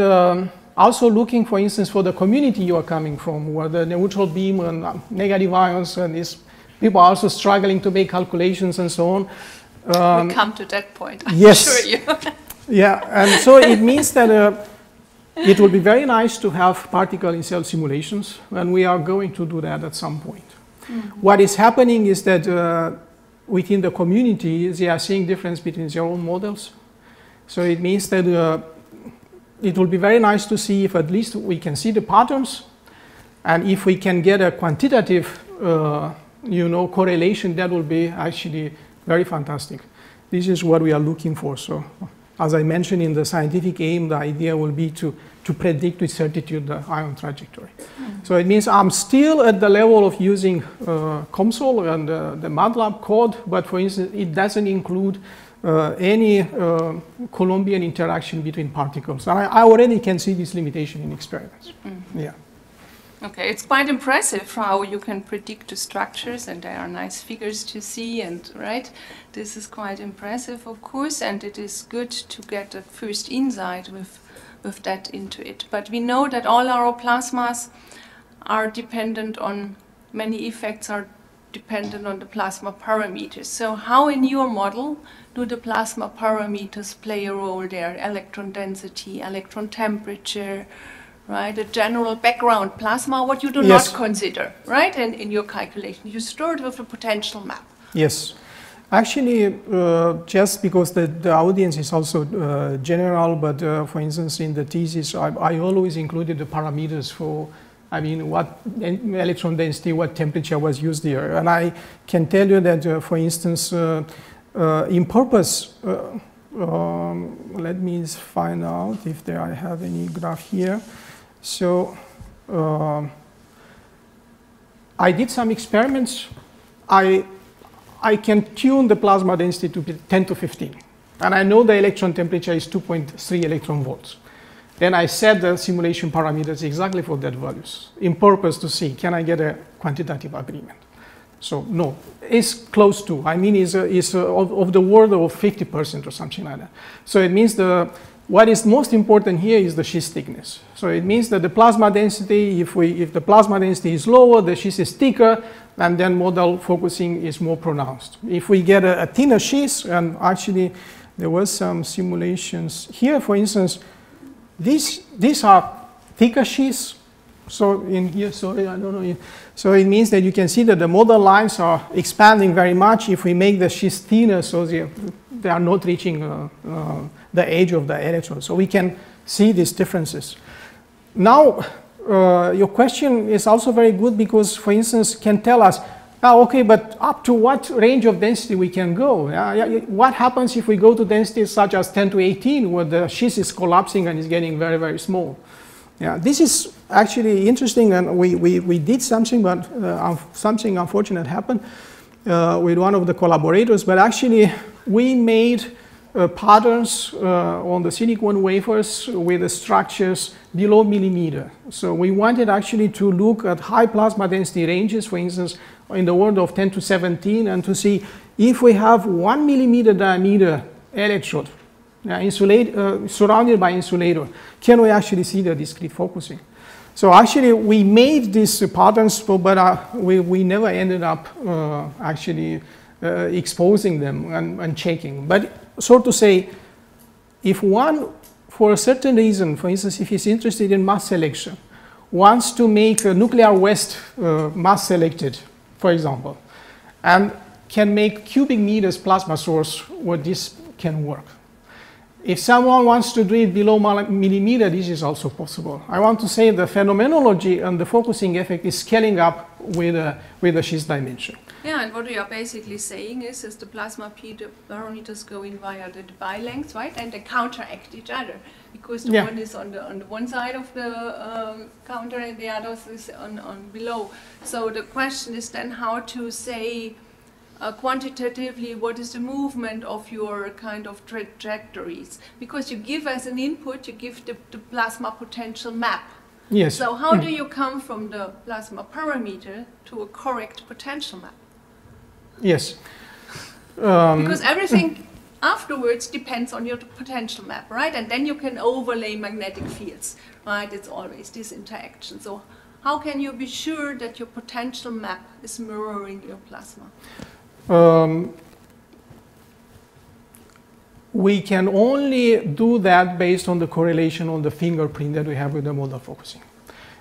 Speaker 2: also looking, for instance, for the community you are coming from, where the neutral beam and negative ions, and people are also struggling to make calculations and so on.
Speaker 3: We come to that point, I'm
Speaker 2: yes.
Speaker 3: sure you.
Speaker 2: Yeah, and so it means that it will be very nice to have particle in cell simulations, and we are going to do that at some point. Mm-hmm. What is happening is that within the community, they are seeing difference between their own models. So it means that it will be very nice to see if at least we can see the patterns, and if we can get a quantitative, you know, correlation, that will be actually very fantastic. This is what we are looking for. So, as I mentioned in the scientific aim, the idea will be to predict with certitude the ion trajectory. Mm-hmm. So it means I'm still at the level of using COMSOL and the MATLAB code, but for instance, it doesn't include any Colombian interaction between particles. And I already can see this limitation in experiments. Mm-hmm. Yeah.
Speaker 3: Okay, it's quite impressive how you can predict the structures, and there are nice figures to see, and right, this is quite impressive, of course, and it is good to get a first insight with that into it. But we know that all our plasmas are dependent on, many effects are dependent on the plasma parameters. So how in your model do the plasma parameters play a role there? Electron density, electron temperature, right? The general background plasma, what you do
Speaker 2: yes.
Speaker 3: not consider, right? And in your calculation, you store it with a potential map.
Speaker 2: Yes. Actually, just because the audience is also general, but for instance, in the thesis, I always included the parameters for, I mean, what electron density, what temperature was used here. And I can tell you that, for instance, in purpose, let me find out if I have any graph here. So I did some experiments. I can tune the plasma density to be 10 to 15. And I know the electron temperature is 2.3 electron volts. Then I set the simulation parameters exactly for that values, in purpose to see, can I get a quantitative agreement? So no, it's close to, I mean, it's of the order of 50% or something like that. So it means what is most important here is the sheath thickness. So it means that the plasma density, if the plasma density is lower, the sheath is thicker, and then model focusing is more pronounced. If we get a thinner sheath, and actually there was some simulations here, for instance, these are thicker sheaths. So in here, sorry, I don't know. So it means that you can see that the model lines are expanding very much if we make the sheath thinner, so they are not reaching the edge of the electron. So we can see these differences. Now, your question is also very good because, for instance, can tell us, oh, okay, but up to what range of density we can go? What happens if we go to densities such as 10 to 18, where the sheath is collapsing and is getting very, very small? Yeah, this is actually interesting, and we did something, but something unfortunate happened with one of the collaborators. But actually, we made patterns on the silicon wafers with the structures below millimeter. So we wanted actually to look at high plasma density ranges, for instance, in the order of 10 to 17, and to see if we have 1 millimeter diameter electrode surrounded by insulator, can we actually see the discrete focusing? So actually we made these patterns, but we never ended up actually exposing them and checking. But so to say, if one, for a certain reason, for instance, if he's interested in mass selection, wants to make a nuclear waste mass selected, for example, and can make cubic meters plasma source where this can work. If someone wants to do it below millimeter, this is also possible. I want to say the phenomenology and the focusing effect is scaling up with the sheath dimension.
Speaker 3: Yeah, and what we are basically saying is the plasma parameters go in via the bi-lengths, right? And they counteract each other, because the one is on the one side of the counter and the other is on below. So the question is then how to say quantitatively what is the movement of your kind of trajectories, because you give as an input, you give the plasma potential map.
Speaker 2: Yes.
Speaker 3: So how do you come from the plasma parameter to a correct potential map?
Speaker 2: Yes.
Speaker 3: Because everything afterwards depends on your potential map, right? And then you can overlay magnetic fields, right? It's always this interaction. So how can you be sure that your potential map is mirroring your plasma?
Speaker 2: We can only do that based on the correlation on the fingerprint that we have with the modal focusing.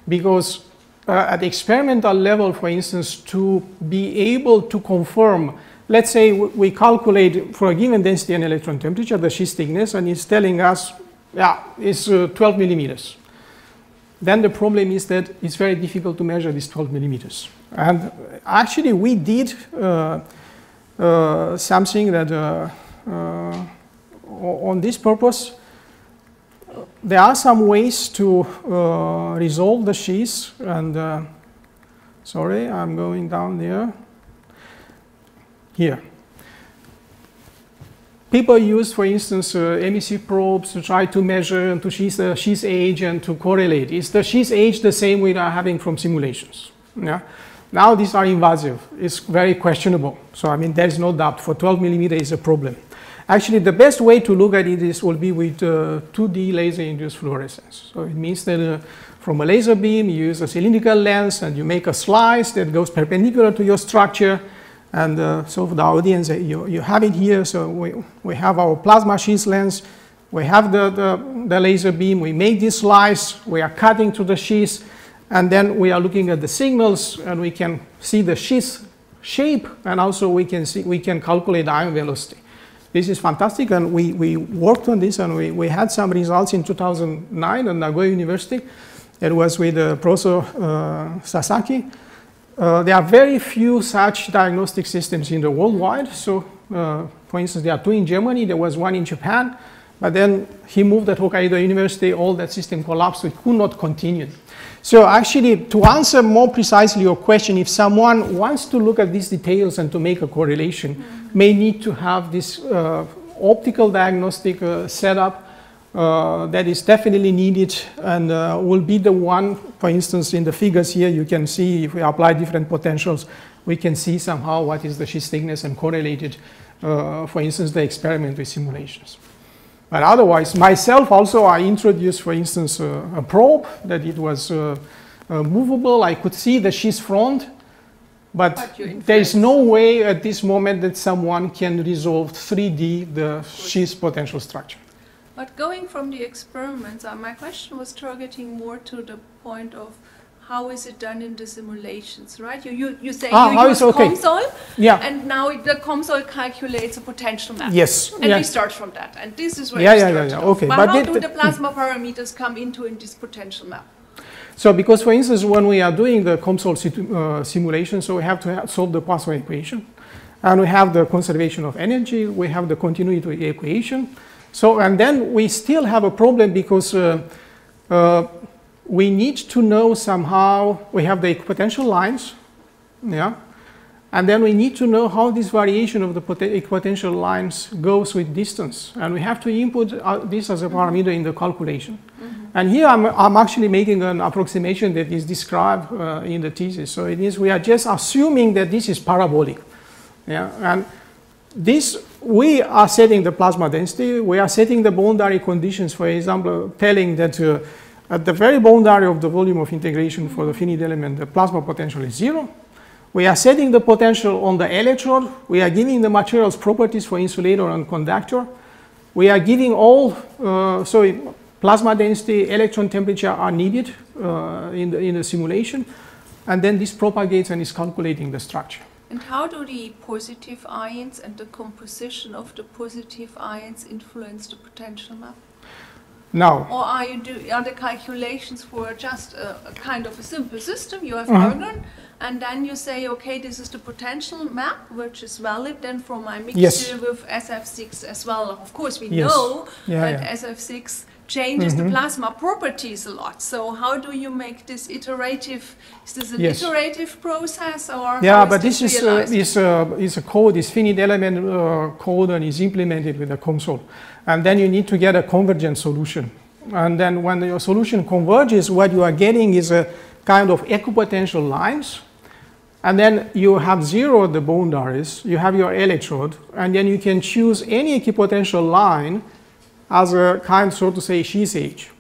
Speaker 2: Because at the experimental level, for instance, to be able to confirm, let's say we calculate for a given density and electron temperature the sheath thickness, and it's telling us, yeah, it's 12 millimeters. Then the problem is that it's very difficult to measure these 12 millimeters. And actually we did something that on this purpose, there are some ways to resolve the sheath, and sorry, I'm going down there. Here. People use, for instance, emissive probes to try to measure and to sheath the sheath age and to correlate. Is the sheath age the same we are having from simulations? Yeah. Now these are invasive. It's very questionable. So I mean, there is no doubt for 12 millimeter is a problem. Actually, the best way to look at it will be with 2D laser-induced fluorescence. So it means that from a laser beam, you use a cylindrical lens and you make a slice that goes perpendicular to your structure. And so for the audience, you have it here. So we have our plasma sheath lens. We have the laser beam. We make this slice. We are cutting to the sheath. And then we are looking at the signals, and we can see the sheath shape. And also we can calculate the ion velocity. This is fantastic, and we worked on this, and we had some results in 2009 at Nagoya University. It was with Professor Sasaki. There are very few such diagnostic systems in the worldwide. So, for instance, there are 2 in Germany. There was 1 in Japan. But then he moved at Hokkaido University. All that system collapsed. So it could not continue. So actually, to answer more precisely your question, if someone wants to look at these details and to make a correlation, may need to have this optical diagnostic setup that is definitely needed, and will be the one, for instance, in the figures here, you can see if we apply different potentials, we can see somehow what is the sheath thickness and correlate it, for instance, the experiment with simulations. But otherwise, myself also, I introduced, for instance, a probe that it was movable. I could see the sheath front, but there is no way at this moment that someone can resolve 3D the sheath potential structure.
Speaker 3: But going from the experiments, my question was targeting more to the point of how is it done in the simulations, right? You say you use COMSOL, and now the COMSOL calculates a potential map.
Speaker 2: Yes.
Speaker 3: And we start from that, and this is where you start.
Speaker 2: Okay.
Speaker 3: But how do the plasma parameters come into in this potential map?
Speaker 2: So because, for instance, when we are doing the COMSOL simulation, so we have to solve the Poisson equation, and we have the conservation of energy, we have the continuity equation. So, and then we still have a problem because we need to know somehow, we have the potential lines, yeah, And then we need to know how this variation of the equipotential lines goes with distance. And we have to input this as a parameter in the calculation. And here I'm actually making an approximation that is described in the thesis. So it is, we are just assuming that this is parabolic. Yeah? And this, we are setting the plasma density, we are setting the boundary conditions, for example, telling that at the very boundary of the volume of integration for the finite element, the plasma potential is 0. We are setting the potential on the electrode. We are giving the materials properties for insulator and conductor. We are giving all, plasma density, electron temperature are needed in the simulation. And then this propagates and is calculating the structure.
Speaker 3: And how do the positive ions and the composition of the positive ions influence the potential map?
Speaker 2: Now,
Speaker 3: or are the calculations for just a kind of a simple system? You have argon, and then you say, okay, this is the potential map, which is valid then for my mixture with SF6 as well. Of course, we know that SF6 changes the plasma properties a lot. So how do you make this iterative? Is this an iterative process, or
Speaker 2: but this is a code, this finite element code, and is implemented with a console. And then you need to get a convergent solution. And then when your solution converges, what you are getting is a kind of equipotential lines. And then you have 0 at the boundaries, you have your electrode, and then you can choose any equipotential line as a kind, so to say, sheath age.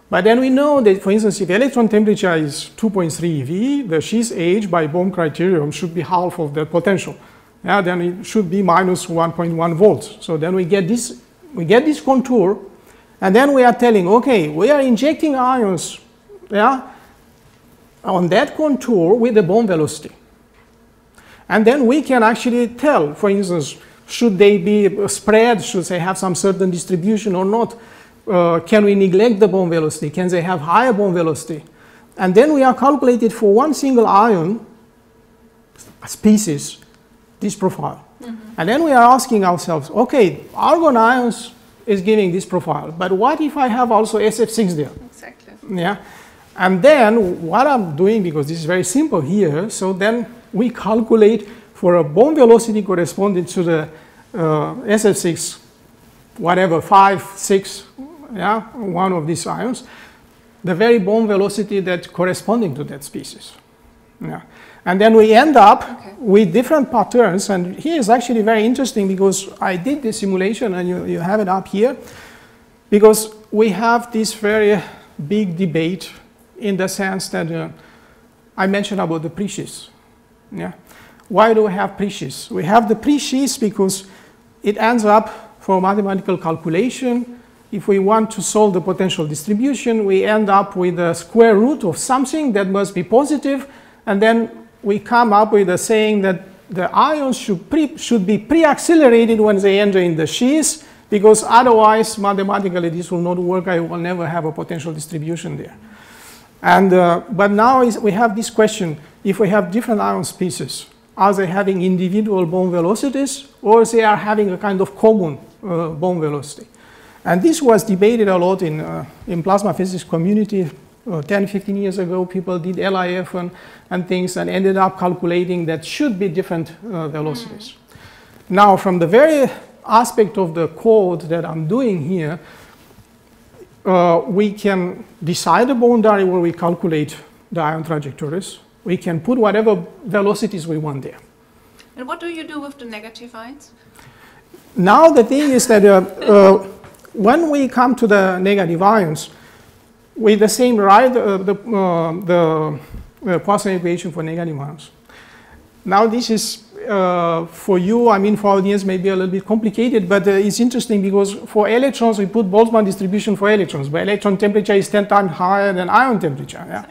Speaker 2: But then we know that, for instance, if electron temperature is 2.3 eV, the sheath age by Bohm criterion should be half of the potential. Yeah, then it should be minus 1.1 volts. So then we get this contour, and then we are telling, okay, we are injecting ions on that contour with the Bohm velocity. And then we can actually tell, for instance, should they be spread, should they have some certain distribution or not? Can we neglect the Bohm velocity? Can they have higher Bohm velocity? And then we are calculated for one single ion species, this profile. And then we are asking ourselves, okay, argon ions is giving this profile, but what if I have also SF6 there? Exactly. Yeah. And then what I'm doing, because this is very simple here, so then we calculate for a Bohm velocity corresponding to the SF6, whatever, 5, 6, one of these ions, the very Bohm velocity that corresponding to that species. Yeah. And then we end up with different patterns, and here is actually very interesting because I did this simulation, and you have it up here, because we have this very big debate in the sense that I mentioned about the pre-sheaths. Yeah. Why do we have pre-sheaths? We have the pre-sheaths because it ends up for mathematical calculation. If we want to solve the potential distribution, we end up with the square root of something that must be positive, and then we come up with a saying that the ions should be pre-accelerated when they enter in the sheath, because otherwise mathematically this will not work. I will never have a potential distribution there. And but now we have this question: if we have different ion species, are they having individual Bohm velocities, or they are having a kind of common Bohm velocity? And this was debated a lot in plasma physics community. 10, 15 years ago, people did LIF and things and ended up calculating that should be different velocities. Now, from the very aspect of the code that I'm doing here, we can decide a boundary where we calculate the ion trajectories. We can put whatever velocities we want there.
Speaker 3: And what do you do with the negative ions?
Speaker 2: Now, the thing is that when we come to the negative ions, with the same the Poisson equation for negative ions. Now this is for you, I mean for audience maybe a little bit complicated, but it's interesting because for electrons we put Boltzmann distribution for electrons, but electron temperature is 10 times higher than ion temperature. Yeah?